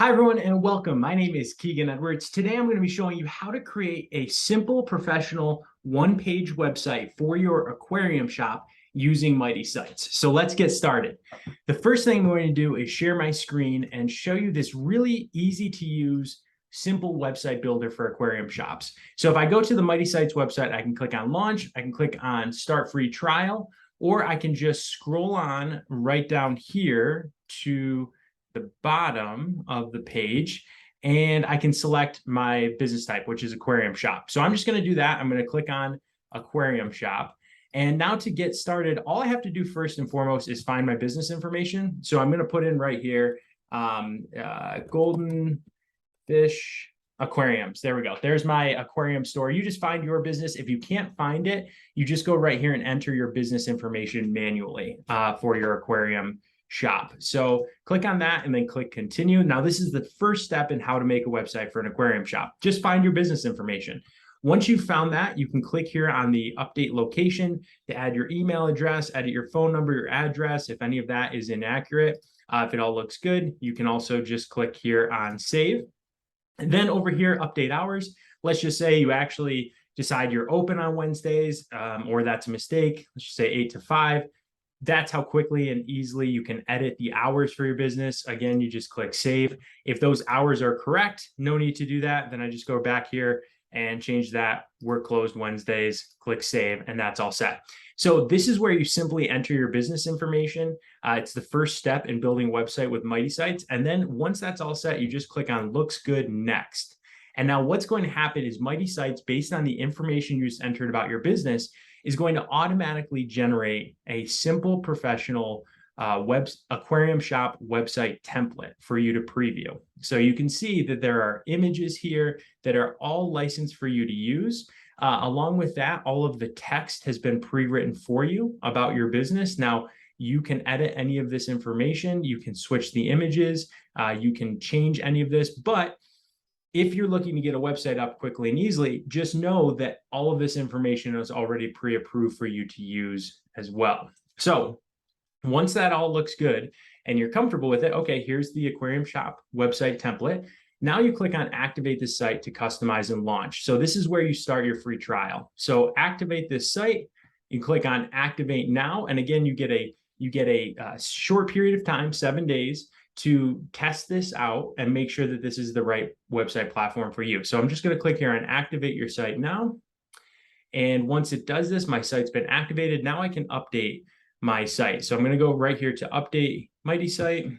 Hi, everyone, and welcome. My name is Keegan Edwards. Today, I'm going to be showing you how to create a simple, professional, one-page website for your aquarium shop using Mighty Sites. So let's get started. The first thing I'm going to do is share my screen and show you this really easy-to-use, simple website builder for aquarium shops. So if I go to the Mighty Sites website, I can click on Launch, I can click on Start Free Trial, or I can just scroll on right down here to the bottom of the page, and I can select my business type, which is aquarium shop. So I'm just going to do that. I'm going to click on aquarium shop. And now to get started, all I have to do first and foremost is find my business information. So I'm going to put in right here, golden fish aquariums. There we go. There's my aquarium store. You just find your business. If you can't find it, you just go right here and enter your business information manually for your aquarium shop. So click on that and then click continue. Now, this is the first step in how to make a website for an aquarium shop. Just find your business information. Once you've found that, you can click here on the update location to add your email address, edit your phone number, your address, if any of that is inaccurate. If it all looks good, you can also just click here on save. And then over here, update hours. Let's just say you actually decide you're open on Wednesdays, or that's a mistake. Let's just say 8 to 5. That's how quickly and easily you can edit the hours for your business. Again, you just click save. If those hours are correct, no need to do that. Then I just go back here and change that. We're closed Wednesdays, click save, and that's all set. So this is where you simply enter your business information. It's the first step in building a website with Mighty Sites. And then once that's all set, you just click on looks good next. And now what's going to happen is Mighty Sites, based on the information you just entered about your business, is going to automatically generate a simple professional aquarium shop website template for you to preview. So you can see that there are images here that are all licensed for you to use. Along with that, all of the text has been pre-written for you about your business. Now, you can edit any of this information. You can switch the images. You can change any of this, but if you're looking to get a website up quickly and easily, just know that all of this information is already pre-approved for you to use as well. So once that all looks good and you're comfortable with it, okay, here's the aquarium shop website template. Now you click on activate this site to customize and launch. So this is where you start your free trial. So activate this site, you click on activate now. And again, you get a short period of time, 7 days, to test this out and make sure that this is the right website platform for you. So I'm just going to click here on activate your site now. And once it does this, my site's been activated. Now I can update my site. So I'm going to go right here to update Mighty Site.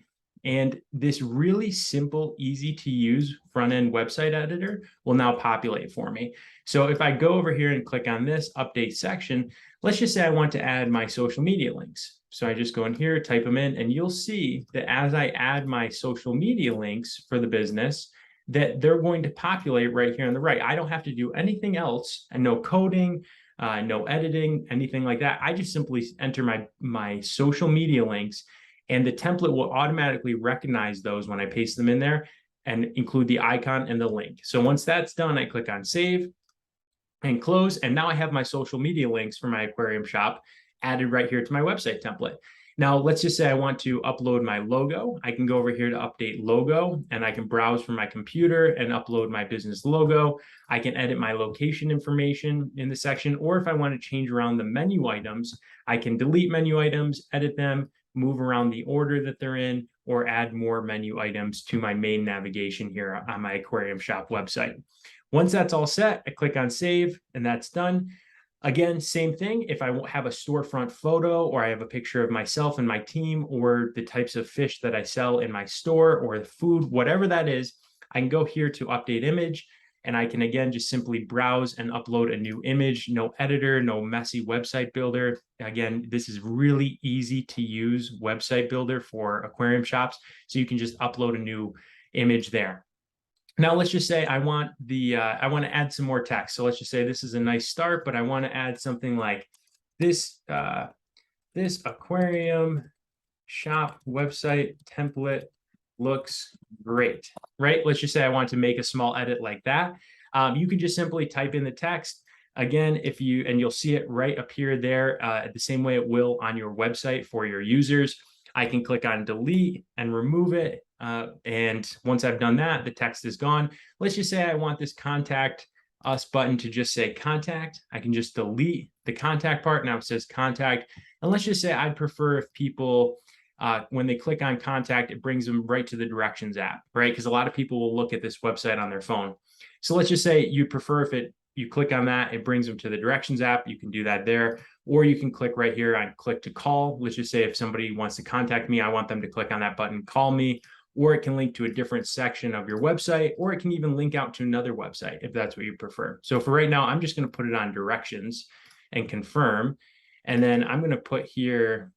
And this really simple, easy to use front-end website editor will now populate for me. So if I go over here and click on this update section, let's just say I want to add my social media links. So I just go in here, type them in, and you'll see that as I add my social media links for the business, that they're going to populate right here on the right. I don't have to do anything else, and no coding, no editing, anything like that. I just simply enter my social media links, and the template will automatically recognize those when I paste them in there and include the icon and the link. So once that's done, I click on save and close. And now I have my social media links for my aquarium shop added right here to my website template. Now, let's just say I want to upload my logo. I can go over here to update logo, and I can browse from my computer and upload my business logo. I can edit my location information in the section, or if I want to change around the menu items, I can delete menu items, edit them, move around the order that they're in, or add more menu items to my main navigation here on my aquarium shop website. Once that's all set, I click on save, and that's done. Again, same thing. If I have a storefront photo, or I have a picture of myself and my team, or the types of fish that I sell in my store, or the food, whatever that is, I can go here to update image, and I can again just simply browse and upload a new image. No editor, no messy website builder. Again, this is really easy to use website builder for aquarium shops. So you can just upload a new image there. Now, let's just say I want to add some more text. So let's just say this is a nice start, but I want to add something like this, this aquarium shop website template looks great, right? Let's just say I want to make a small edit like that. You can just simply type in the text. Again, and you'll see it right appear there the same way it will on your website for your users. I can click on delete and remove it. And once I've done that, the text is gone. Let's just say I want this contact us button to just say contact. I can just delete the contact part. Now it says contact. And let's just say I'd prefer if people, when they click on contact, it brings them right to the directions app, right? Because a lot of people will look at this website on their phone. So let's just say you prefer if you click on that, it brings them to the directions app. You can do that there. Or you can click right here on click to call. Let's just say if somebody wants to contact me, I want them to click on that button, call me, or it can link to a different section of your website, or it can even link out to another website if that's what you prefer. So for right now, I'm just going to put it on directions and confirm. And then I'm going to put here,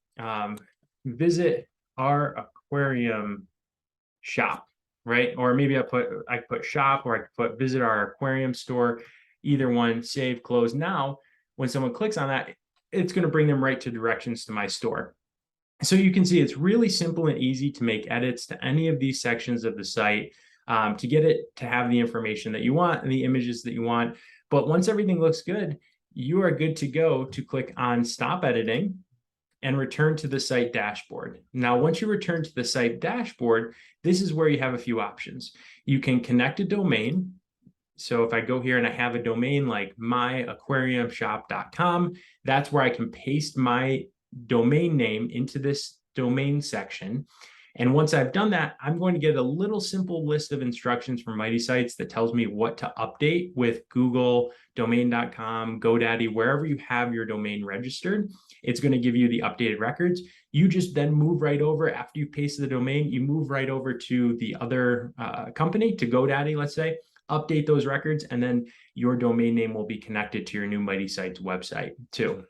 visit our aquarium shop, right? Or maybe I put shop, or I could put visit our aquarium store, either one, save, close. Now, when someone clicks on that, it's going to bring them right to directions to my store. So you can see it's really simple and easy to make edits to any of these sections of the site, to get it to have the information that you want and the images that you want. But once everything looks good, you are good to go to click on stop editing and return to the site dashboard. Now, once you return to the site dashboard, this is where you have a few options. You can connect a domain. So if I go here and I have a domain like myaquariumshop.com, that's where I can paste my domain name into this domain section. And once I've done that, I'm going to get a little simple list of instructions from Mighty Sites that tells me what to update with Google, domain.com, GoDaddy, wherever you have your domain registered. It's going to give you the updated records. You just then move right over after you paste the domain, you move right over to the other company, to GoDaddy, let's say, update those records, and then your domain name will be connected to your new Mighty Sites website too.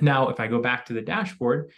Now, if I go back to the dashboard,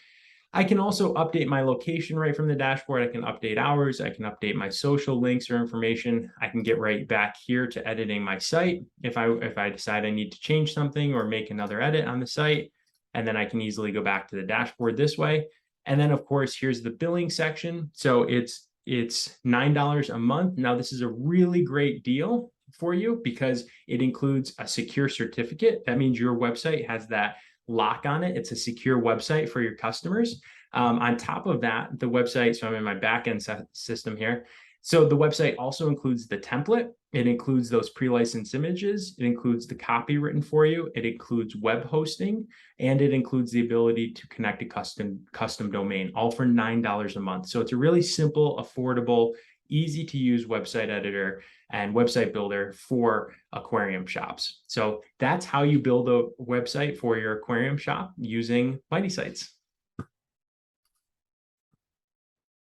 I can also update my location right from the dashboard. I can update hours. I can update my social links or information. I can get right back here to editing my site if I decide I need to change something or make another edit on the site. And then I can easily go back to the dashboard this way. And then, of course, here's the billing section. So it's $9 a month. Now, this is a really great deal for you because it includes a secure certificate. That means your website has that lock on it. It's a secure website for your customers. On top of that, the website, so I'm in my backend system here. So the website also includes the template. It includes those pre-licensed images. It includes the copy written for you. It includes web hosting, and it includes the ability to connect a custom domain, all for $9 a month. So it's a really simple, affordable, easy to use website editor and website builder for aquarium shops. So that's how you build a website for your aquarium shop using Mighty Sites.